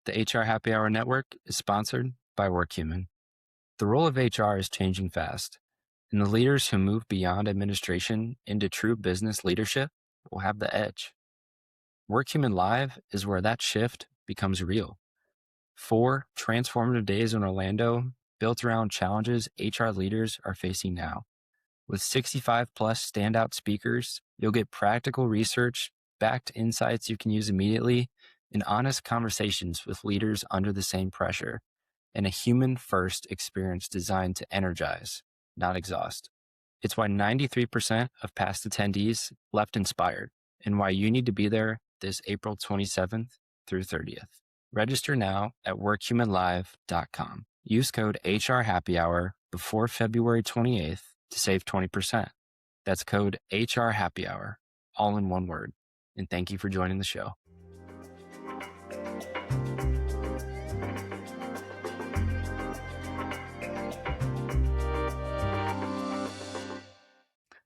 The HR Happy Hour Network is sponsored by WorkHuman. The role of HR is changing fast, and the leaders who move beyond administration into true business leadership will have the edge. WorkHuman Live is where that shift becomes real. 4 transformative days in Orlando built around challenges HR leaders are facing now. With 65 plus standout speakers, you'll get practical research, backed insights you can use immediately, and honest conversations with leaders under the same pressure, and a human-first experience designed to energize, not exhaust. It's why 93% of past attendees left inspired, and why you need to be there this April 27th through 30th. Register now at workhumanlive.com. Use code HRHappyHour before February 28th to save 20%. That's code HRHappyHour, all in one word. And thank you for joining the show.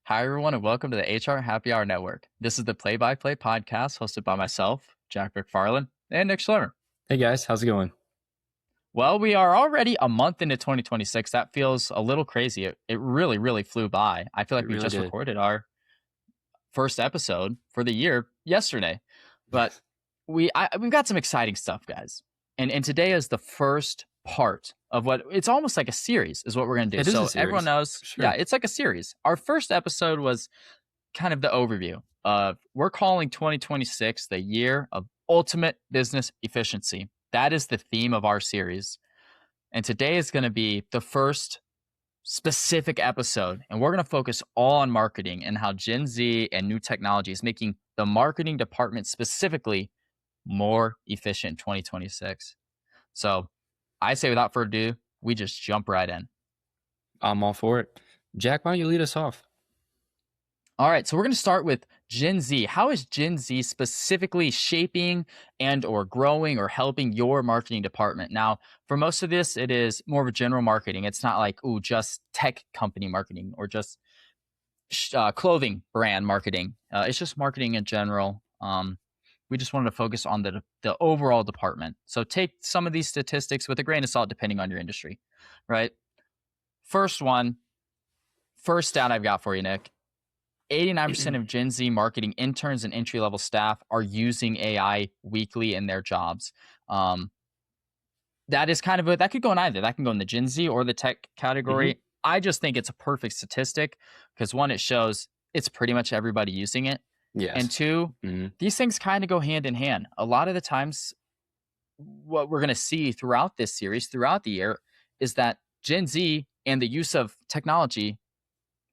Hi, everyone, and welcome to the HR Happy Hour Network. This is the play-by-play podcast hosted by myself, Jack McFarland, and Nick Schlemmer. Hey, guys. How's it going? Well, we are already a month into 2026. That feels a little crazy. It really, really flew by. I feel like we just recorded our first episode for the year yesterday. But we've got some exciting stuff, guys. And today is the first part of what it's almost like a series is what we're going to do. So everyone knows, yeah, it's like a series. Our first episode was kind of the overview of we're calling 2026 the year of ultimate business efficiency. That is the theme of our series. And today is going to be the first specific episode. And we're going to focus all on marketing and how Gen Z and new technology is making the marketing department specifically more efficient in 2026. So I say without further ado, we just jump right in. I'm all for it. Jack, why don't you lead us off? All right, so we're going to start with Gen Z. How is Gen Z specifically shaping and or growing or helping your marketing department? Now, for most of this, it is more of a general marketing. It's not like, just tech company marketing or just clothing brand marketing. It's just marketing in general. We just wanted to focus on the overall department. So take some of these statistics with a grain of salt, depending on your industry, right? First stat I've got for you, Nick. 89% of Gen Z marketing interns and entry-level staff are using AI weekly in their jobs. That is kind of that could go in either. That can go in the Gen Z or the tech category. Mm-hmm. I just think it's a perfect statistic because one, it shows it's pretty much everybody using it. Yes. And two, these things kind of go hand in hand. A lot of the times, what we're going to see throughout this series, throughout the year, is that Gen Z and the use of technology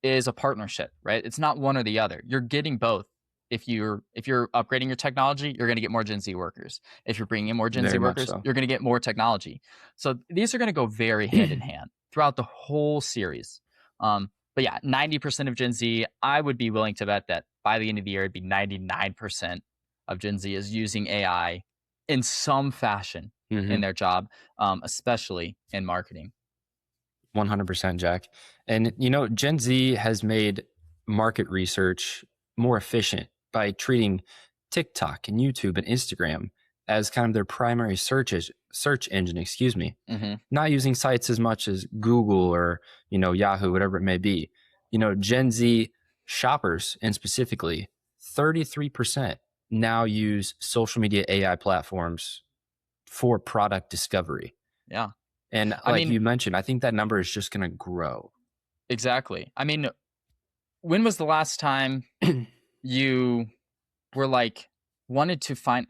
is a partnership, right? It's not one or the other. You're getting both. If you're upgrading your technology, you're going to get more Gen Z workers. If you're bringing in more Gen Z workers, you're going to get more technology. So these are going to go very hand in hand throughout the whole series. But yeah, 90% of Gen Z, I would be willing to bet that by the end of the year, it'd be 99% of Gen Z is using AI in some fashion in their job, especially in marketing. 100%, Jack. And, Gen Z has made market research more efficient by treating TikTok and YouTube and Instagram as kind of their primary search engine, not using sites as much as Google or, Yahoo, whatever it may be. Gen Z shoppers, and specifically 33% now use social media AI platforms for product discovery. Yeah. And you mentioned, I think that number is just going to grow. Exactly. I mean, when was the last time you were wanted to find,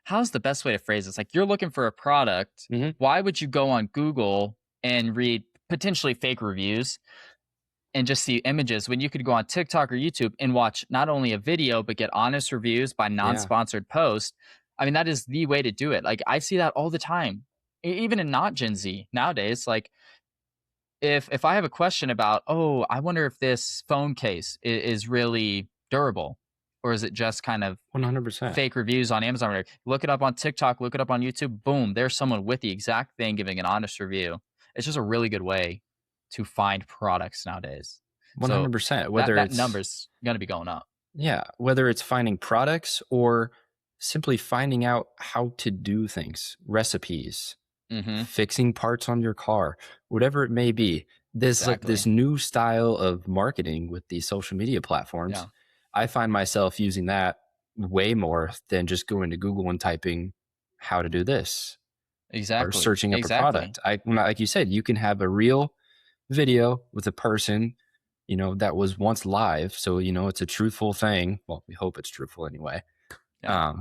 how's the best way to phrase this? You're looking for a product. Why would you go on Google and read potentially fake reviews and just see images when you could go on TikTok or YouTube and watch not only a video, but get honest reviews by non-sponsored posts? I mean, that is the way to do it. I see that all the time, even in not Gen Z nowadays. If I have a question about, I wonder if this phone case is really durable, or is it just kind of 100% fake reviews on Amazon? Look it up on TikTok, look it up on YouTube. Boom, there's someone with the exact thing giving an honest review. It's just a really good way to find products nowadays. 100%. So that number's going to be going up. Yeah, whether it's finding products or simply finding out how to do things, recipes, fixing parts on your car, whatever it may be. There's like this new style of marketing with these social media platforms. Yeah. I find myself using that way more than just going to Google and typing how to do this. Exactly. Or searching up a product. Like you said, you can have a real video with a person, you know, that was once live. So, you know, it's a truthful thing. Well, we hope it's truthful anyway. Yeah.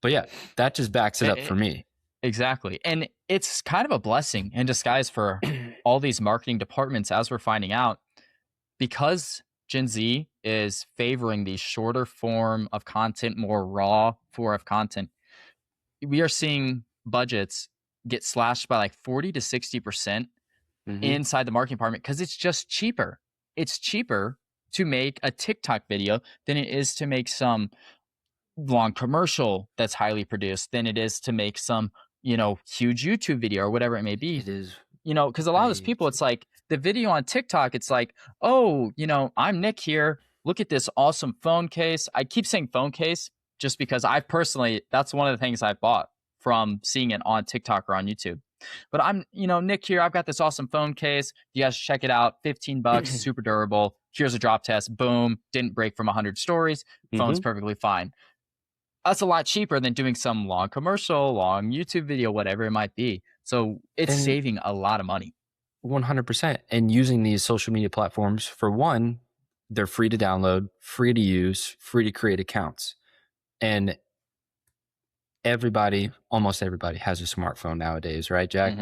But yeah, that just backs it up for me. Exactly. And it's kind of a blessing in disguise for all these marketing departments, as we're finding out, because Gen Z is favoring the shorter form of content, more raw form of content. We are seeing budgets get slashed by like 40 to 60% inside the marketing department because it's just cheaper. It's cheaper to make a TikTok video than it is to make some long commercial that's highly produced than it is to make some, you know, huge YouTube video or whatever it may be. It is, you know, because a lot of those people, it's like the video on TikTok, it's like, oh, you know, I'm Nick here. Look at this awesome phone case. I keep saying phone case just because I personally, that's one of the things I bought from seeing it on TikTok or on YouTube. But I'm, you know, Nick here. I've got this awesome phone case. You guys check it out. $15, super durable. Here's a drop test. Boom. Didn't break from 100 stories. Phone's perfectly fine. That's a lot cheaper than doing some long commercial, long YouTube video, whatever it might be. So it's saving a lot of money. 100%. And using these social media platforms, for one, they're free to download, free to use, free to create accounts. And almost everybody has a smartphone nowadays, right, Jack?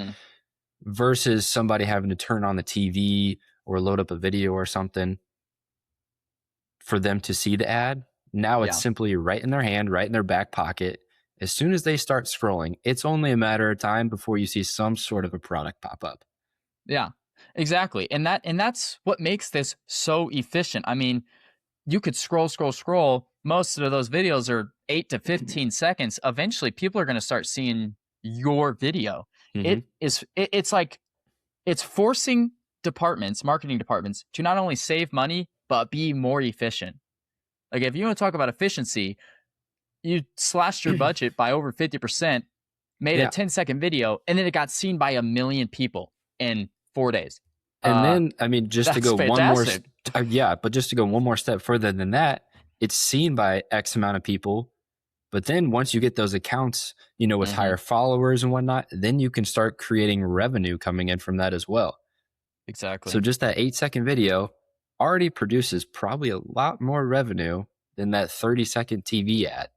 Versus somebody having to turn on the TV or load up a video or something for them to see the ad. Now it's simply right in their hand, right in their back pocket. As soon as they start scrolling, it's only a matter of time before you see some sort of a product pop up. Yeah, exactly. And that's what makes this so efficient. I mean, you could scroll. Most of those videos are 8 to 15 seconds. Eventually, people are going to start seeing your video. It's like it's forcing marketing departments, to not only save money, but be more efficient. Like, if you want to talk about efficiency, you slashed your budget by over 50%, made a 10-second video, and then it got seen by 1 million people in 4 days. And then, I mean, just to go fantastic. But just to go one more step further than that, it's seen by X amount of people. But then once you get those accounts, you know, with higher followers and whatnot, then you can start creating revenue coming in from that as well. Exactly. So just that 8-second video already produces probably a lot more revenue than that 30-second TV ad.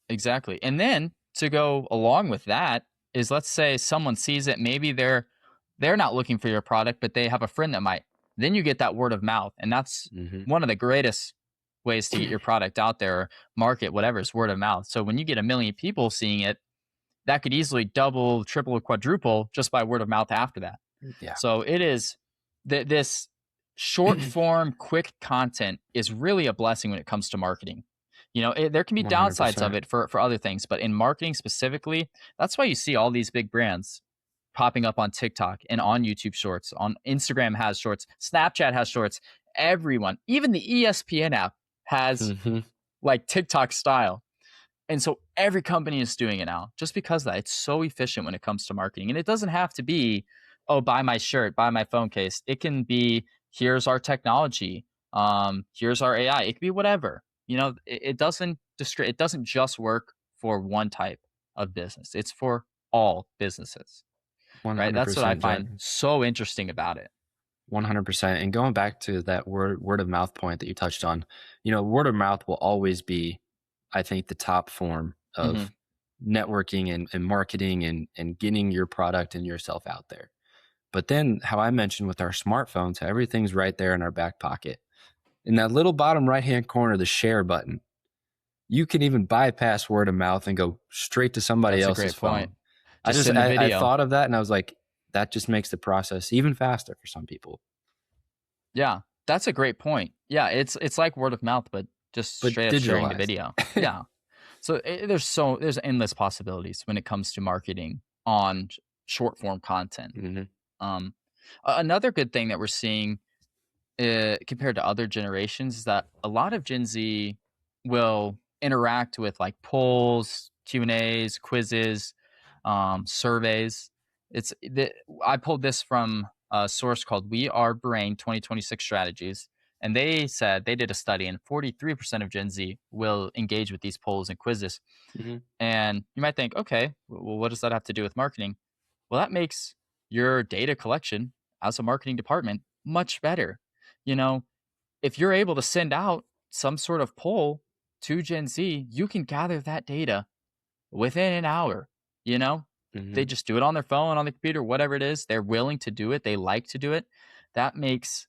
Exactly. And then to go along with that is, let's say someone sees it, maybe they're not looking for your product, but they have a friend that might. Then you get that word of mouth. And that's one of the greatest ways to get your product out there, or market, whatever, is word of mouth. So when you get 1 million people seeing it, that could easily double, triple, or quadruple just by word of mouth after that. Yeah. So it is this short form, quick content is really a blessing when it comes to marketing. You know, there can be 100%. Downsides of it for other things, but in marketing specifically, that's why you see all these big brands popping up on TikTok and on YouTube Shorts. On Instagram has Shorts, Snapchat has Shorts. Everyone, even the ESPN app has like TikTok style. And so every company is doing it now just because of that. It's so efficient when it comes to marketing. And it doesn't have to be, oh, buy my shirt, buy my phone case. It can be, here's our technology. Here's our AI. It could be whatever. You know, it doesn't just work for one type of business. It's for all businesses. Right? That's what I find so interesting about it. 100%. And going back to that word of mouth point that you touched on, you know, word of mouth will always be, I think, the top form of networking and marketing and getting your product and yourself out there. But then, how I mentioned with our smartphones, everything's right there in our back pocket. In that little bottom right-hand corner, the share button, you can even bypass word of mouth and go straight to somebody else's phone. I thought of that and I was like, that just makes the process even faster for some people. Yeah, that's a great point. Yeah, it's like word of mouth, but straight up sharing the video. Yeah. So there's endless possibilities when it comes to marketing on short form content. Another good thing that we're seeing compared to other generations is that a lot of Gen Z will interact with like polls, Q&As, quizzes, surveys. I pulled this from a source called We Are Brain 2026 Strategies. And they said they did a study and 43% of Gen Z will engage with these polls and quizzes. Mm-hmm. And you might think, okay, well, what does that have to do with marketing? Well, that makes your data collection as a marketing department much better. If you're able to send out some sort of poll to Gen Z, you can gather that data within an hour. They just do it on their phone, on the computer, whatever it is. They're willing to do it. They like to do it. That makes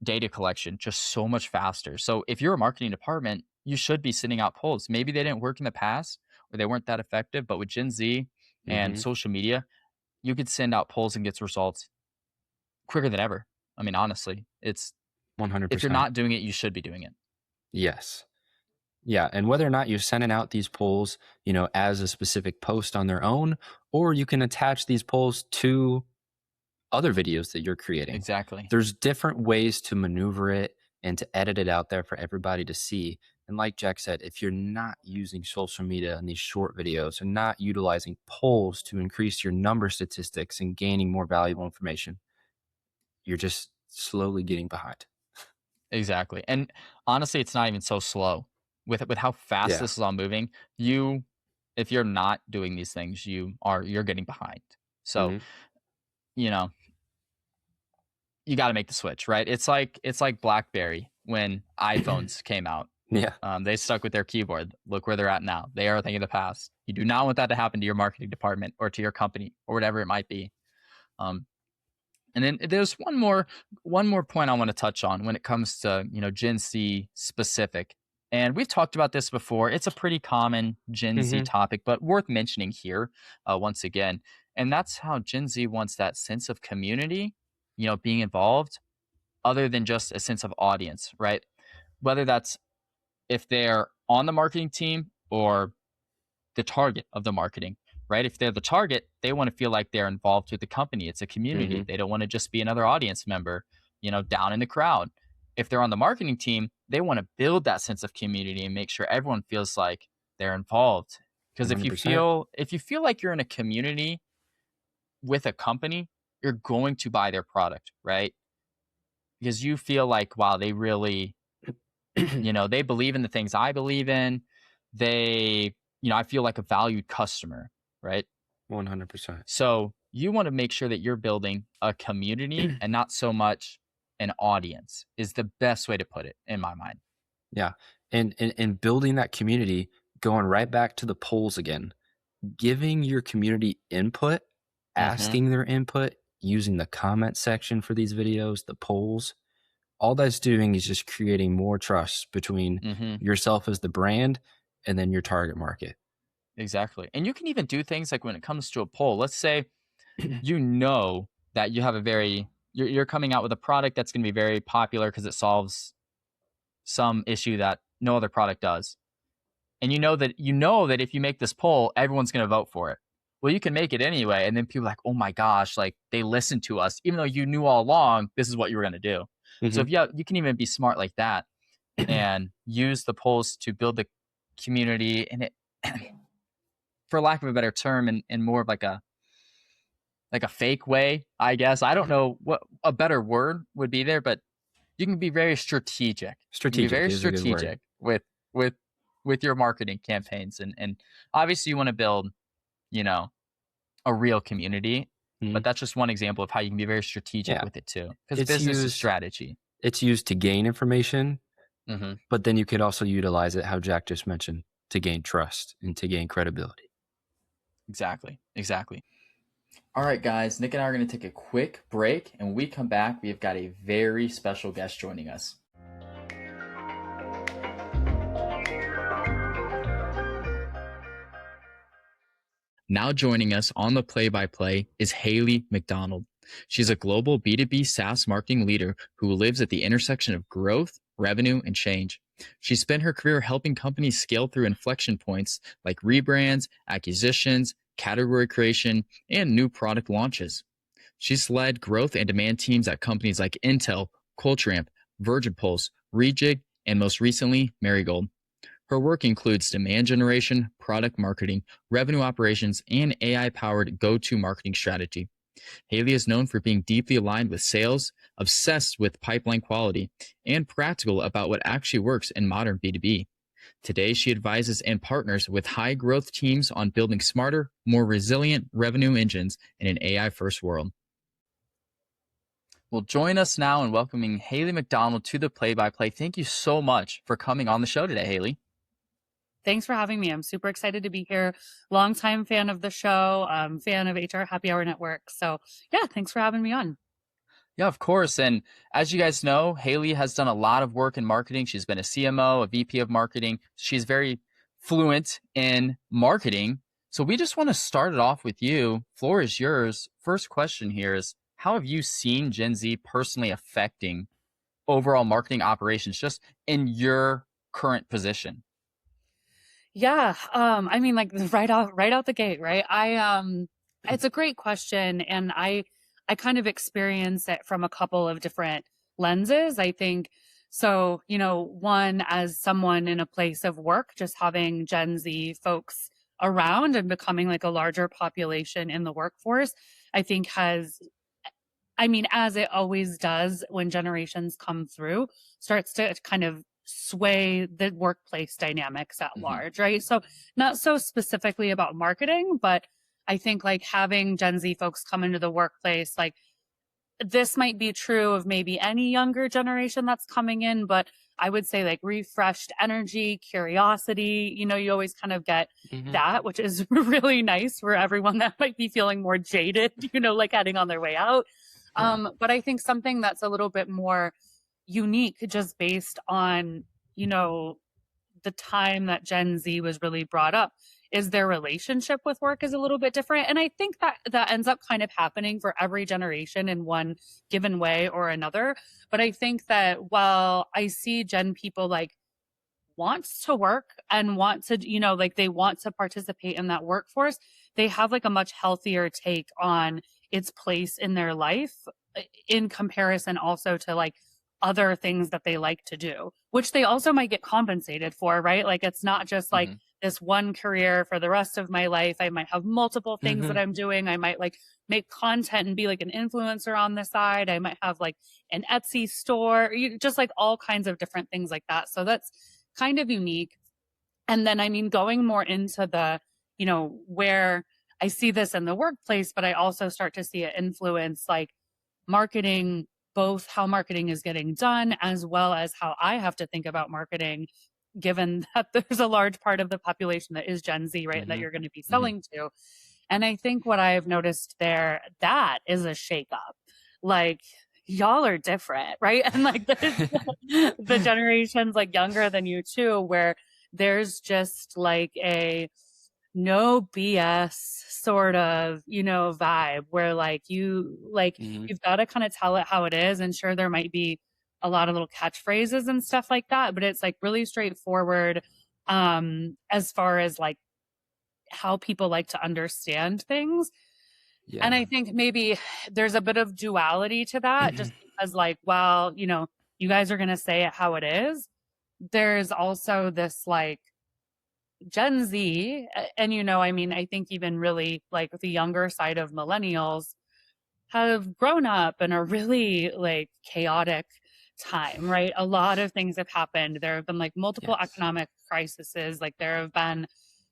data collection just so much faster. So if you're a marketing department, you should be sending out polls. Maybe they didn't work in the past or they weren't that effective, but with Gen Z and social media, you could send out polls and get results quicker than ever. I mean, honestly, it's 100%. If you're not doing it, you should be doing it. Yes. Yeah. And whether or not you're sending out these polls, as a specific post on their own, or you can attach these polls to other videos that you're creating. Exactly. There's different ways to maneuver it and to edit it out there for everybody to see. And like Jack said, if you're not using social media and these short videos and not utilizing polls to increase your number statistics and gaining more valuable information, you're just slowly getting behind. Exactly. And honestly, it's not even so slow with how fast this is all moving. If you're not doing these things, you're getting behind. So, you got to make the switch, right? It's like BlackBerry when iPhones came out. Yeah. They stuck with their keyboard. Look where they're at now. They are a thing of the past. You do not want that to happen to your marketing department or to your company or whatever it might be. And then there's one more point I want to touch on when it comes to, Gen Z specific. And we've talked about this before. It's a pretty common Gen Z topic, but worth mentioning here once again. And that's how Gen Z wants that sense of community, being involved, other than just a sense of audience, right? Whether that's if they're on the marketing team or the target of the marketing, right? If they're the target, they want to feel like they're involved with the company. It's a community. They don't want to just be another audience member, down in the crowd. If they're on the marketing team, they want to build that sense of community and make sure everyone feels like they're involved. Because if you feel like you're in a community with a company, you're going to buy their product, right? Because you feel like, wow, they really, they believe in the things I believe in. I feel like a valued customer, right? 100%. So you want to make sure that you're building a community and not so much an audience is the best way to put it in my mind. Yeah. And building that community, going right back to the polls again, giving your community input, asking their input, using the comment section for these videos, the polls, all that's doing is just creating more trust between yourself as the brand and then your target market. Exactly. And you can even do things like when it comes to a poll, let's say, that you have you're coming out with a product that's going to be very popular because it solves some issue that no other product does. And you know that if you make this poll, everyone's going to vote for it. Well, you can make it anyway. And then people are like, oh my gosh, like they listened to us, even though you knew all along, this is what you were going to do. So if you can even be smart like that and use the polls to build the community and it, for lack of a better term, and more of like a fake way, I guess. I don't know what a better word would be there, but you can be very strategic. Strategic. Be very strategic with your marketing campaigns. And obviously you want to build, a real community, but that's just one example of how you can be very strategic with it too. Because business is strategy. It's used to gain information, but then you could also utilize it, how Jack just mentioned, to gain trust and to gain credibility. Exactly. All right, guys, Nick and I are going to take a quick break, and when we come back, we have got a very special guest joining us. Now joining us on the play-by-play is Haley McDonald. She's a global B2B SaaS marketing leader who lives at the intersection of growth, revenue, and change. She spent her career helping companies scale through inflection points like rebrands, acquisitions, category creation, and new product launches. She's led growth and demand teams at companies like Intel, CultureAmp, Virgin Pulse, Rejig, and most recently, Marigold. Her work includes demand generation, product marketing, revenue operations, and AI powered go to marketing strategy. Haley is known for being deeply aligned with sales, obsessed with pipeline quality, and practical about what actually works in modern B2B. Today, she advises and partners with high growth teams on building smarter, more resilient revenue engines in an AI first world. Well, join us now in welcoming Haley McDonald to the Play by Play. Thank you so much for coming on the show today, Haley. Thanks for having me. I'm super excited to be here. Longtime fan of the show, fan of HR Happy Hour Network. So yeah, thanks for having me on. Yeah, of course. And as you guys know, Haley has done a lot of work in marketing. She's been a CMO, a VP of marketing. She's very fluent in marketing. So we just want to start it off with you. Floor is yours. First question here is, how have you seen Gen Z personally affecting overall marketing operations just in your current position? Yeah, I mean, like right out the gate, right? It's a great question, and I kind of experience it from a couple of different lenses. I think so. One, as someone in a place of work, just having Gen Z folks around and becoming like a larger population in the workforce, I think as it always does when generations come through, starts to kind of sway the workplace dynamics at large, right? So not so specifically about marketing, but I think like having Gen Z folks come into the workplace, like this might be true of maybe any younger generation that's coming in, but I would say like refreshed energy, curiosity, you always kind of get that, which is really nice for everyone that might be feeling more jaded, like heading on their way out. But I think something that's a little bit more unique just based on, the time that Gen Z was really brought up is their relationship with work is a little bit different. And I think that ends up kind of happening for every generation in one given way or another. But I think that while I see Gen people like wants to work and want to, like they want to participate in that workforce, they have like a much healthier take on its place in their life in comparison also to like other things that they like to do, which they also might get compensated for, right? Like it's not just like this one career for the rest of my life. I might have multiple things that I'm doing. I might like make content and be like an influencer on the side. I might have like an Etsy store, just like all kinds of different things like that. So that's kind of unique. And then, I mean, going more into the, where I see this in the workplace, but I also start to see it influence like marketing, both how marketing is getting done, as well as how I have to think about marketing, given that there's a large part of the population that is Gen Z, right? That you're going to be selling to. And I think what I've noticed there, that is a shakeup. Like, y'all are different, right? And like the generations like younger than you too, where there's just like a no BS sort of, vibe where like you've got to kind of tell it how it is. And sure, there might be a lot of little catchphrases and stuff like that, but it's like really straightforward as far as like how people like to understand things. Yeah. And I think maybe there's a bit of duality to that just because like, well, you guys are going to say it how it is. There's also this like Gen Z, and I think even really like the younger side of millennials have grown up in a really like chaotic time, right? A lot of things have happened. There have been like multiple economic crises. Like there have been,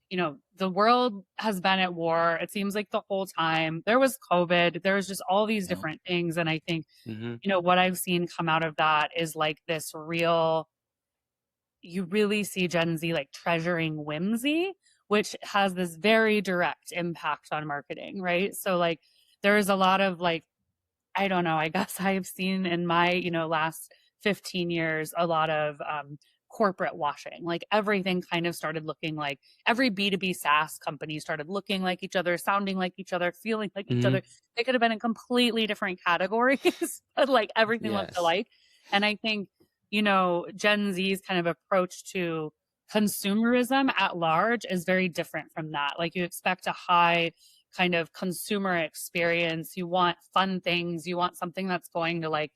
the world has been at war. It seems like the whole time. There was COVID. There was just all these different things. And I think, what I've seen come out of that is like this real, you really see Gen Z like treasuring whimsy, which has this very direct impact on marketing, right? So like there is a lot of like, I don't know, I guess I've seen in my, last 15 years, a lot of corporate washing. Like everything kind of started looking like every B2B SaaS company started looking like each other, sounding like each other, feeling like each other. They could have been in completely different categories, but like everything looked alike. And I think, Gen Z's kind of approach to consumerism at large is very different from that. Like you expect a high kind of consumer experience. You want fun things. You want something that's going to like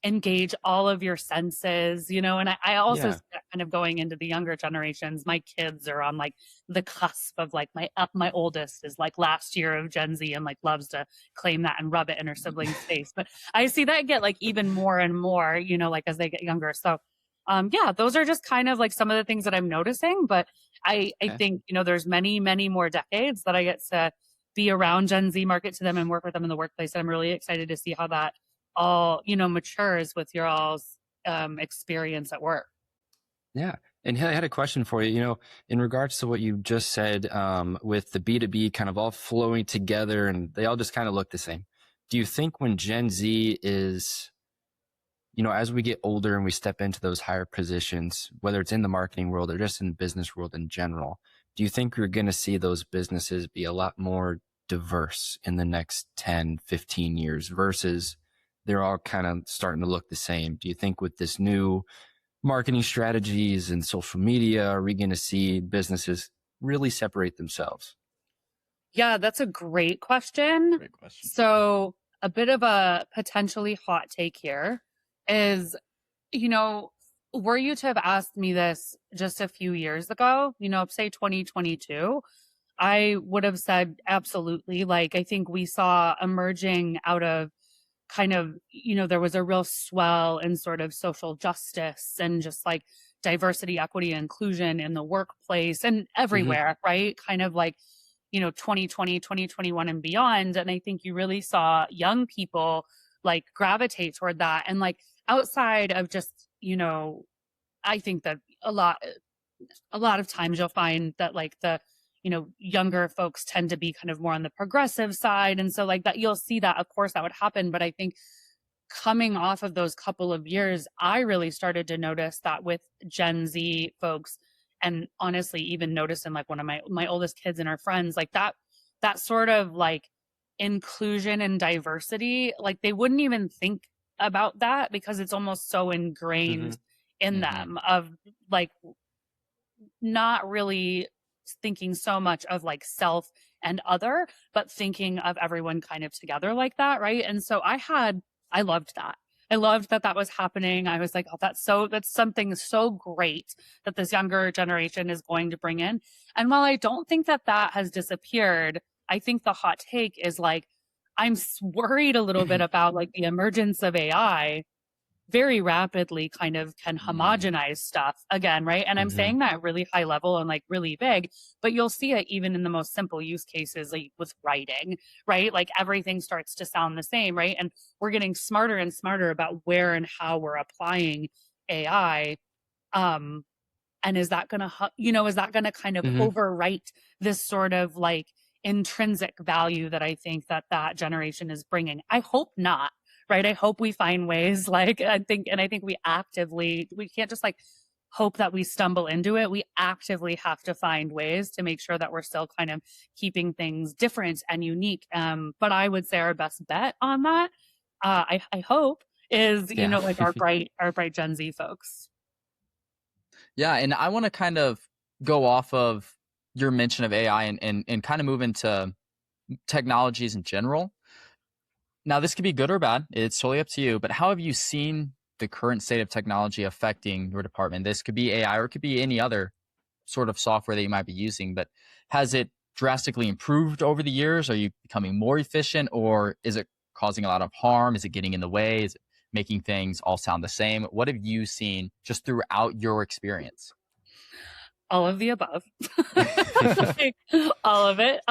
engage all of your senses, you know, and I also Yeah. kind of going into the younger generations. My kids are on like the cusp of like my oldest is like last year of Gen Z and like loves to claim that and rub it in her sibling's face. But I see that get like even more and more, you know, like as they get younger. So yeah, those are just kind of like some of the things that I'm noticing. But I Okay. think, you know, there's many, many more decades that I get to be around Gen Z, market to them and work with them in the workplace. And I'm really excited to see how that all, you know, matures with your all's experience at work. Yeah. And I had a question for you, you know, in regards to what you just said, with the B2B kind of all flowing together and they all just kind of look the same. Do you think when Gen Z is, you know, as we get older and we step into those higher positions, whether it's in the marketing world or just in the business world in general, do you think we're going to see those businesses be a lot more diverse in the next 10, 15 years versus they're all kind of starting to look the same? Do you think with this new marketing strategies and social media, are we going to see businesses really separate themselves? Yeah, that's a great question. Great question. So, a bit of a potentially hot take here is, you know, were you to have asked me this just a few years ago, you know, say 2022, I would have said absolutely. Like, I think we saw emerging out of kind of, you know, there was a real swell in sort of social justice and just like diversity, equity, and inclusion in the workplace and everywhere, right? Kind of like, you know, 2020, 2021 and beyond. And I think you really saw young people like gravitate toward that. And like outside of just, you know, I think that a lot of times you'll find that like the, you know, younger folks tend to be kind of more on the progressive side. And so like that, you'll see that, of course, that would happen. But I think coming off of those couple of years, I really started to notice that with Gen Z folks, and honestly, even noticed in like one of my oldest kids and her friends, like that sort of like inclusion and diversity, like they wouldn't even think about that because it's almost so ingrained in them of like not really thinking so much of like self and other, but thinking of everyone kind of together like that. Right. And so I loved that. I loved that that was happening. I was like, oh, that's something so great that this younger generation is going to bring in. And while I don't think that that has disappeared, I think the hot take is like, I'm worried a little bit about like the emergence of AI very rapidly kind of can homogenize stuff again, right? And I'm saying that really high level and like really big, but you'll see it even in the most simple use cases, like with writing, right? Like everything starts to sound the same, right? And we're getting smarter and smarter about where and how we're applying AI. And is that going to, you know, is that going to kind of overwrite this sort of like intrinsic value that I think that that generation is bringing? I hope not. Right. I hope we find ways like I think we can't just like hope that we stumble into it. We actively have to find ways to make sure that we're still kind of keeping things different and unique. But I would say our best bet on that, I hope is, you know, like our bright Gen Z folks. Yeah. And I want to kind of go off of your mention of AI and kind of move into technologies in general. Now, this could be good or bad. It's totally up to you. But how have you seen the current state of technology affecting your department? This could be AI or it could be any other sort of software that you might be using. But has it drastically improved over the years? Are you becoming more efficient, or is it causing a lot of harm? Is it getting in the way? Is it making things all sound the same? What have you seen just throughout your experience? All of the above. Like, all of it.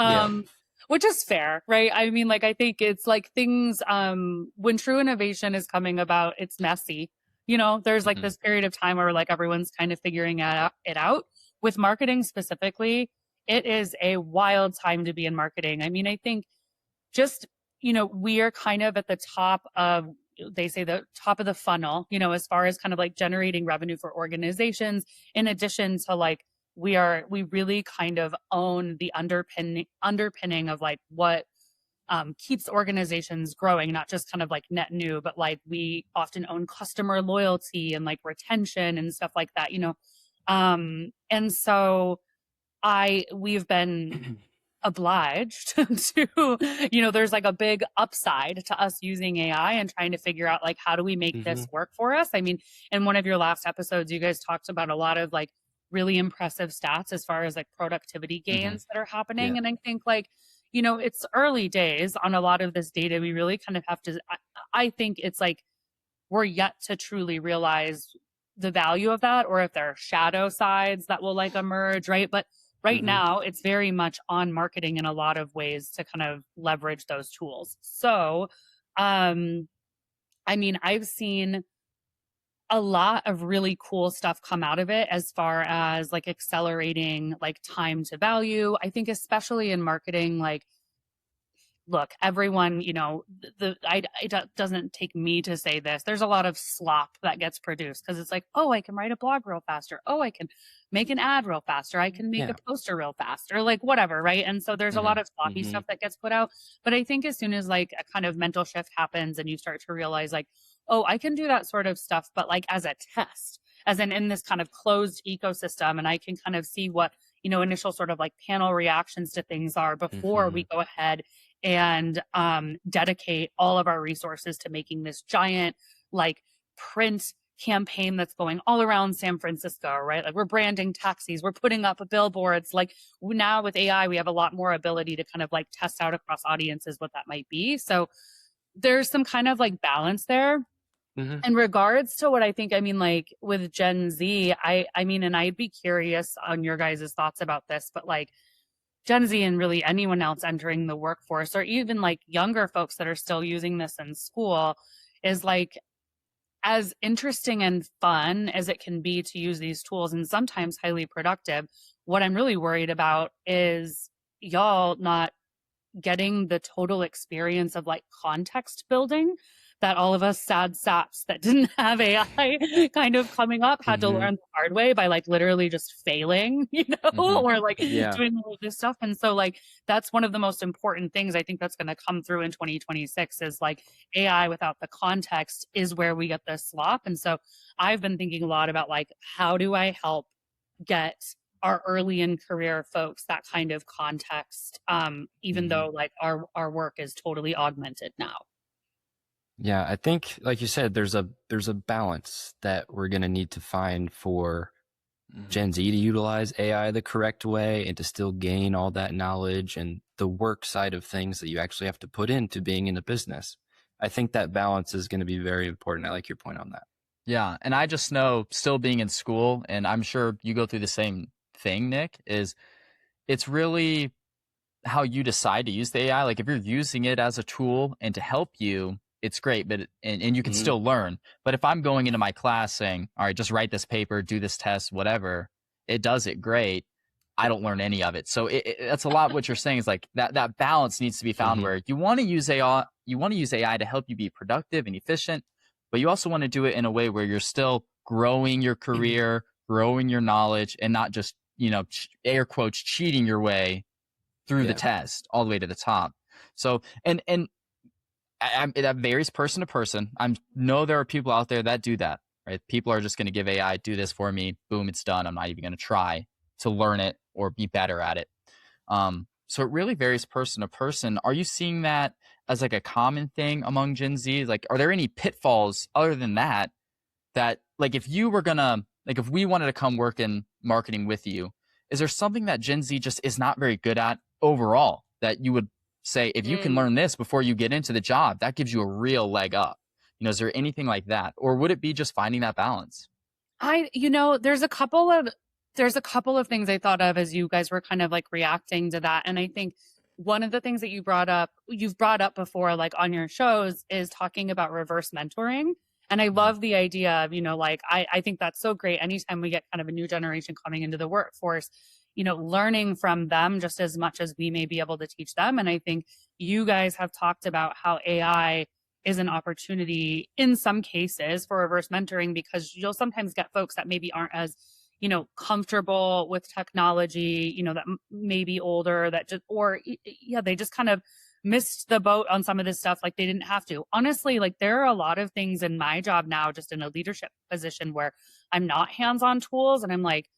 Which is fair, right? I mean, like, I think it's like things, when true innovation is coming about, it's messy. You know, there's like this period of time where like everyone's kind of figuring it out. With marketing specifically, it is a wild time to be in marketing. I mean, I think just, you know, we are kind of at the top of, they say the top of the funnel, you know, as far as kind of like generating revenue for organizations, in addition to like, we really kind of own the underpinning of like what keeps organizations growing, not just kind of like net new, but like we often own customer loyalty and like retention and stuff like that, you know. And so we've been obliged to, there's like a big upside to us using AI and trying to figure out like, how do we make this work for us? I mean, in one of your last episodes, you guys talked about a lot of like really impressive stats as far as like productivity gains that are happening. And I think like, it's early days on a lot of this data. We really kind of have to, I think it's like, we're yet to truly realize the value of that, or if there are shadow sides that will like emerge, right? But right now, it's very much on marketing in a lot of ways to kind of leverage those tools. So, I mean, I've seen a lot of really cool stuff come out of it as far as like accelerating like time to value. I think especially in marketing, like, look, everyone, it doesn't take me to say this. There's a lot of slop that gets produced because it's like, oh, I can write a blog real faster. Oh, I can make an ad real faster. I can make a poster real faster, like whatever, right? And so there's a lot of sloppy stuff that gets put out. But I think as soon as like a kind of mental shift happens and you start to realize like, oh, I can do that sort of stuff, but like as a test, as in this kind of closed ecosystem, and I can kind of see what, initial sort of like panel reactions to things are before we go ahead and dedicate all of our resources to making this giant like print campaign that's going all around San Francisco, right? Like we're branding taxis, we're putting up billboards. Like now with AI, we have a lot more ability to kind of like test out across audiences what that might be. So there's some kind of like balance there. In regards to what I think, I mean, like with Gen Z, I mean, and I'd be curious on your guys' thoughts about this, but like Gen Z and really anyone else entering the workforce, or even like younger folks that are still using this in school, is like as interesting and fun as it can be to use these tools and sometimes highly productive. What I'm really worried about is y'all not getting the total experience of like context building that all of us sad saps that didn't have AI kind of coming up had to learn the hard way by like literally just failing, or like doing all of this stuff. And so like, that's one of the most important things I think that's going to come through in 2026 is like AI without the context is where we get the slop. And so I've been thinking a lot about like, how do I help get our early in career folks that kind of context, even though like our work is totally augmented now. Yeah, I think, like you said, there's a balance that we're going to need to find for Gen Z to utilize AI the correct way and to still gain all that knowledge and the work side of things that you actually have to put into being in a business. I think that balance is going to be very important. I like your point on that. Yeah, and I just know, still being in school, and I'm sure you go through the same thing, Nick, is it's really how you decide to use the AI. Like if you're using it as a tool and to help you, it's great, but and you can still learn. But if I'm going into my class saying, all right, just write this paper, do this test, whatever, it does it great. I don't learn any of it. So that's a lot what you're saying is like that balance needs to be found where you want to use AI, to help you be productive and efficient, but you also want to do it in a way where you're still growing your career, growing your knowledge, and not just, air quotes, cheating your way through the test all the way to the top. So, and that varies person to person. I know there are people out there that do that, right? People are just going to give AI, do this for me, boom, it's done. I'm not even going to try to learn it or be better at it. So it really varies person to person. Are you seeing that as like a common thing among Gen Z? Like, are there any pitfalls other than that like if you were gonna, like if we wanted to come work in marketing with you, is there something that Gen Z just is not very good at overall that you would say, if you can learn this before you get into the job, that gives you a real leg up? Is there anything like that? Or would it be just finding that balance? There's a couple of things I thought of as you guys were kind of like reacting to that. And I think one of the things that you've brought up before, like on your shows, is talking about reverse mentoring. And I love the idea of, like, I think that's so great. Anytime we get kind of a new generation coming into the workforce, learning from them just as much as we may be able to teach them. And I think you guys have talked about how AI is an opportunity in some cases for reverse mentoring, because you'll sometimes get folks that maybe aren't as, comfortable with technology, that may be older, that just, or they just kind of missed the boat on some of this stuff. Like they didn't have to. Honestly, like there are a lot of things in my job now, just in a leadership position, where I'm not hands-on tools. And I'm like,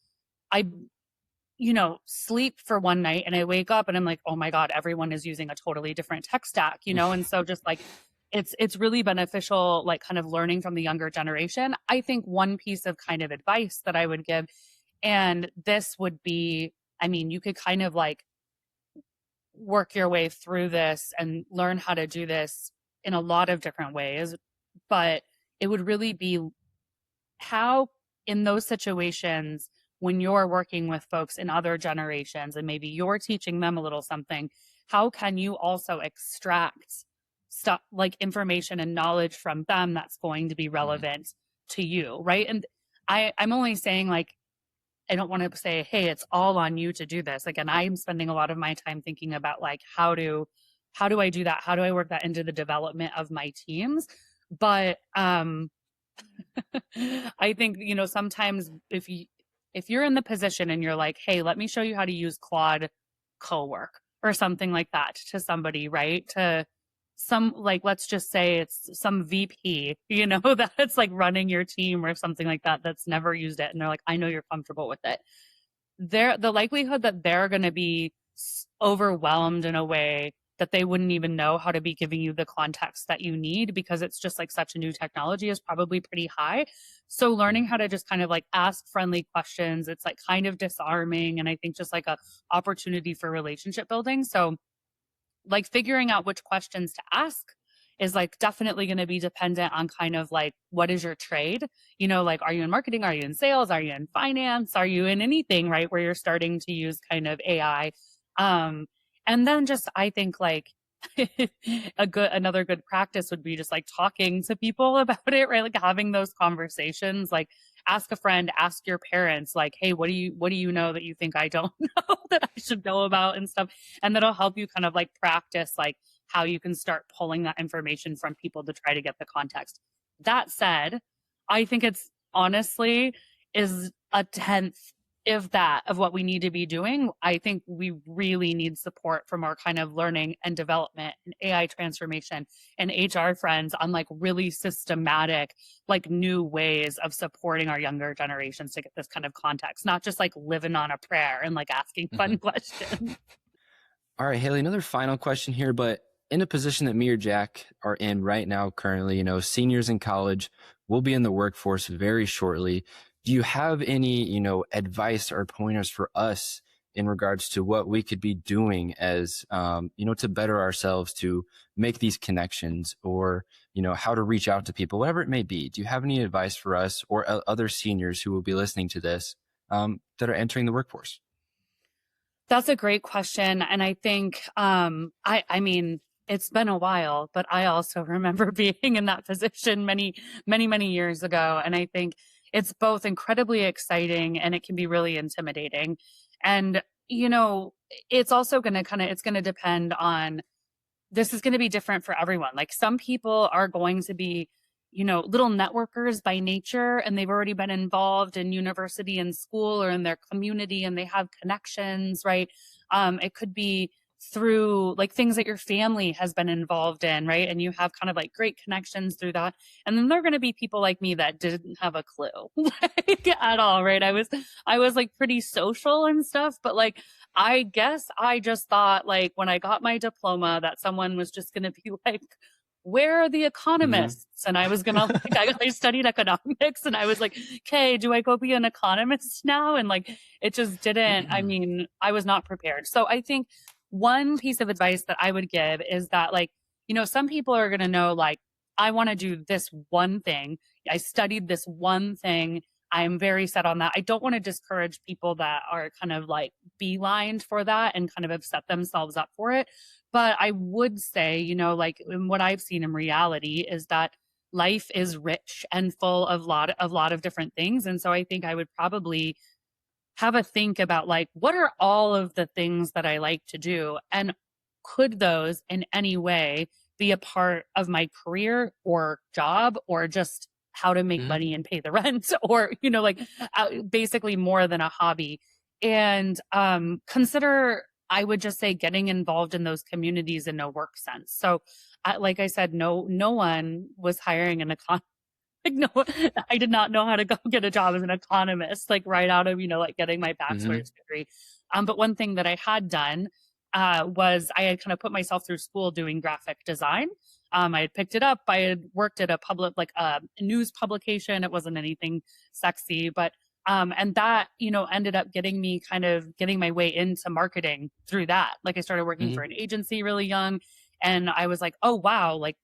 sleep for one night and I wake up and I'm like, oh my God, everyone is using a totally different tech stack, and so just like it's really beneficial, like kind of learning from the younger generation. I think one piece of kind of advice that I would give, and this would be, I mean, you could kind of like work your way through this and learn how to do this in a lot of different ways, but it would really be how in those situations when you're working with folks in other generations and maybe you're teaching them a little something, how can you also extract stuff like information and knowledge from them that's going to be relevant to you, right? And I'm only saying, like, I don't want to say, hey, it's all on you to do this. Again, I'm spending a lot of my time thinking about like how do I do that? How do I work that into the development of my teams? But I think, sometimes if you're in the position and you're like, hey, let me show you how to use Claude Cowork or something like that to somebody, right? To some, like, let's just say it's some VP, that's like running your team or something like that, that's never used it. And they're like, I know you're comfortable with it. The likelihood that they're going to be overwhelmed in a way that they wouldn't even know how to be giving you the context that you need because it's just like such a new technology is probably pretty high. So learning how to just kind of like ask friendly questions, it's like kind of disarming. And I think just like a opportunity for relationship building. So like figuring out which questions to ask is like definitely going to be dependent on kind of like, what is your trade? Like, are you in marketing? Are you in sales? Are you in finance? Are you in anything, right? Where you're starting to use kind of AI. And then just, I think like another good practice would be just like talking to people about it, right? Like having those conversations, like ask a friend, ask your parents, like, hey, what do you know that you think I don't know that I should know about and stuff. And that'll help you kind of like practice like how you can start pulling that information from people to try to get the context. That said, I think it's honestly is a tenth, if that, of what we need to be doing. I think we really need support from our kind of learning and development and AI transformation and HR friends on like really systematic, like new ways of supporting our younger generations to get this kind of context, not just like living on a prayer and like asking fun questions. All right, Haley, another final question here, but in a position that me or Jack are in right now, currently, seniors in college will be in the workforce very shortly. Do you have any, advice or pointers for us in regards to what we could be doing as, to better ourselves, to make these connections, or, how to reach out to people, whatever it may be? Do you have any advice for us or other seniors who will be listening to this that are entering the workforce? That's a great question. And I think, I mean, it's been a while, but I also remember being in that position many, many, many years ago. And I think it's both incredibly exciting and it can be really intimidating. And, it's also going to it's going to depend on, this is going to be different for everyone. Like some people are going to be, little networkers by nature, and they've already been involved in university and school or in their community and they have connections, right? It could be through like things that your family has been involved in, right? And you have kind of like great connections through that. And then there are going to be people like me that didn't have a clue like, at all, right? I was like pretty social and stuff, but like, I guess I just thought like when I got my diploma that someone was just going to be like, where are the economists? And I was going to, like, I studied economics and I was like, okay, do I go be an economist now? And like, it just didn't, I mean, I was not prepared. So I think one piece of advice that I would give is that like, some people are going to know, like, I want to do this one thing. I studied this one thing. I'm very set on that. I don't want to discourage people that are kind of like beelined for that and kind of have set themselves up for it. But I would say, like what I've seen in reality is that life is rich and full of a lot of different things. And so I think I would probably have a think about like, what are all of the things that I like to do? And could those in any way be a part of my career or job, or just how to make money and pay the rent, or, like basically more than a hobby? And consider, I would just say, getting involved in those communities in a work sense. So like I said, no one was hiring an economist. Like, no, I did not know how to go get a job as an economist, like right out of, like getting my bachelor's degree. But one thing that I had done was I had kind of put myself through school doing graphic design. I had picked it up. I had worked at a public, like a news publication. It wasn't anything sexy, but and that, ended up getting me kind of getting my way into marketing through that. Like I started working for an agency really young, and I was like, oh wow, like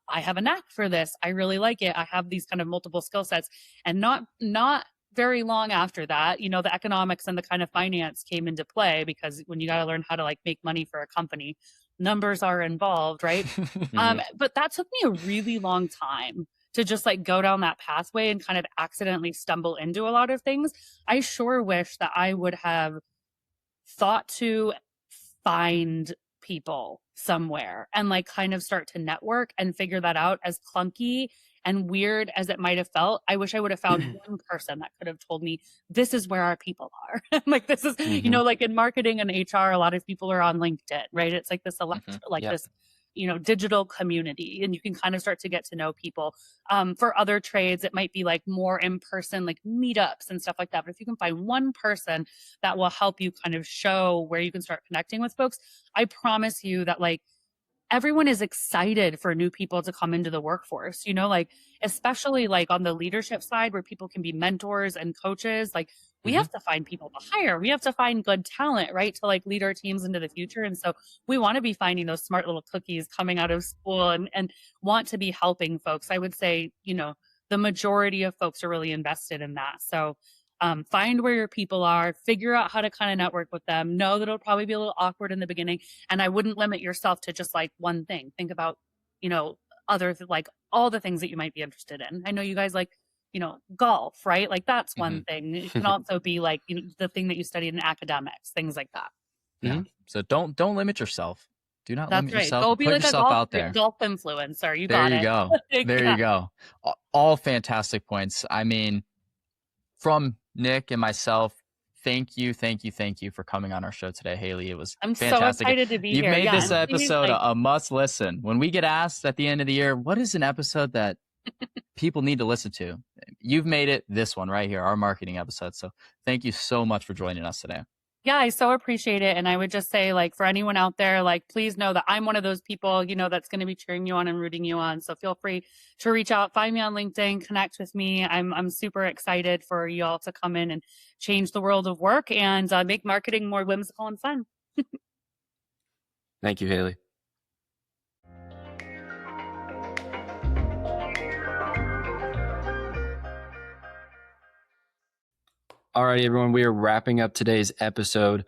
I have a knack for this. I really like it. I have these kind of multiple skill sets. And not very long after that, the economics and the kind of finance came into play, because when you got to learn how to like make money for a company, numbers are involved, right? But that took me a really long time to just like go down that pathway and kind of accidentally stumble into a lot of things. I sure wish that I would have thought to find people somewhere and like kind of start to network and figure that out. As clunky and weird as it might have felt, I wish I would have found one person that could have told me, this is where our people are. Like this is, like in marketing and HR, a lot of people are on LinkedIn, right? It's like this this, digital community, and you can kind of start to get to know people. For other trades, it might be like more in person, like meetups and stuff like that. But if you can find one person that will help you kind of show where you can start connecting with folks, I promise you that like everyone is excited for new people to come into the workforce, like especially like on the leadership side where people can be mentors and coaches. Like we have to find people to hire. We have to find good talent, right? To like lead our teams into the future. And so we want to be finding those smart little cookies coming out of school and want to be helping folks. I would say, the majority of folks are really invested in that. So find where your people are, figure out how to kind of network with them. Know that it'll probably be a little awkward in the beginning. And I wouldn't limit yourself to just like one thing. Think about, like all the things that you might be interested in. I know you guys like, golf, right? Like that's one thing. It can also be like, the thing that you studied in academics, things like that. Yeah. So don't limit yourself. Do not limit yourself. Go be Put like yourself a out there. golf influencer. You there got you it. go. There you go. All fantastic points. I mean, from Nick and myself, thank you for coming on our show today, Haley. It was fantastic. So excited to be You've here. You've made this episode a must listen. When we get asked at the end of the year, what is an episode that people need to listen to? You've made it this one right here, our marketing episode. So thank you so much for joining us today. Yeah, I so appreciate it. And I would just say, like, for anyone out there, like, please know that I'm one of those people, that's going to be cheering you on and rooting you on. So feel free to reach out, find me on LinkedIn, connect with me. I'm super excited for you all to come in and change the world of work and make marketing more whimsical and fun. Thank you, Haley. All right, everyone, we are wrapping up today's episode.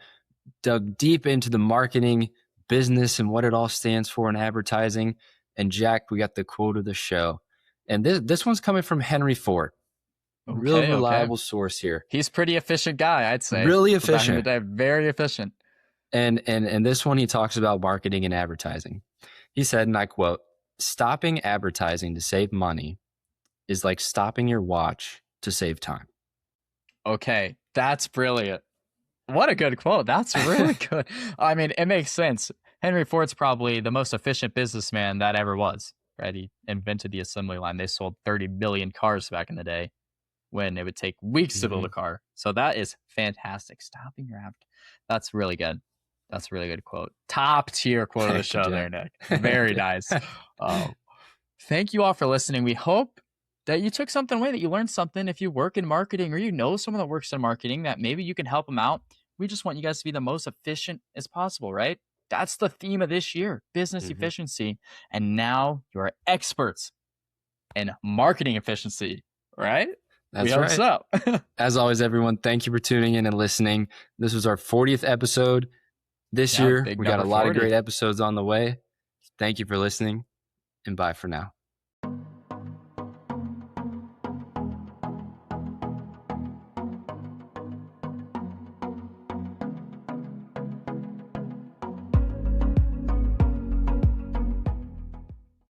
Dug deep into the marketing business and what it all stands for in advertising. And Jack, we got the quote of the show. And this one's coming from Henry Ford. Real reliable source here. He's pretty efficient guy, I'd say. Really efficient. Very efficient. And this one, he talks about marketing and advertising. He said, and I quote, "Stopping advertising to save money is like stopping your watch to save time." Okay, that's brilliant. What a good quote. That's really good. I mean, it makes sense. Henry Ford's probably the most efficient businessman that ever was, right? He invented the assembly line. They sold 30 million cars back in the day when it would take weeks to build a car. So that is fantastic. Stopping your app. That's really good. That's a really good quote. Top tier quote of the show there, Nick. Very nice. Thank you all for listening. We hope that you took something away, that you learned something. If you work in marketing or you know someone that works in marketing, that maybe you can help them out. We just want you guys to be the most efficient as possible, right? That's the theme of this year, business efficiency. And now you're experts in marketing efficiency, right? That's right. So. As always, everyone, thank you for tuning in and listening. This was our 40th episode this year. We got a lot of great episodes on the way. Thank you for listening, and bye for now.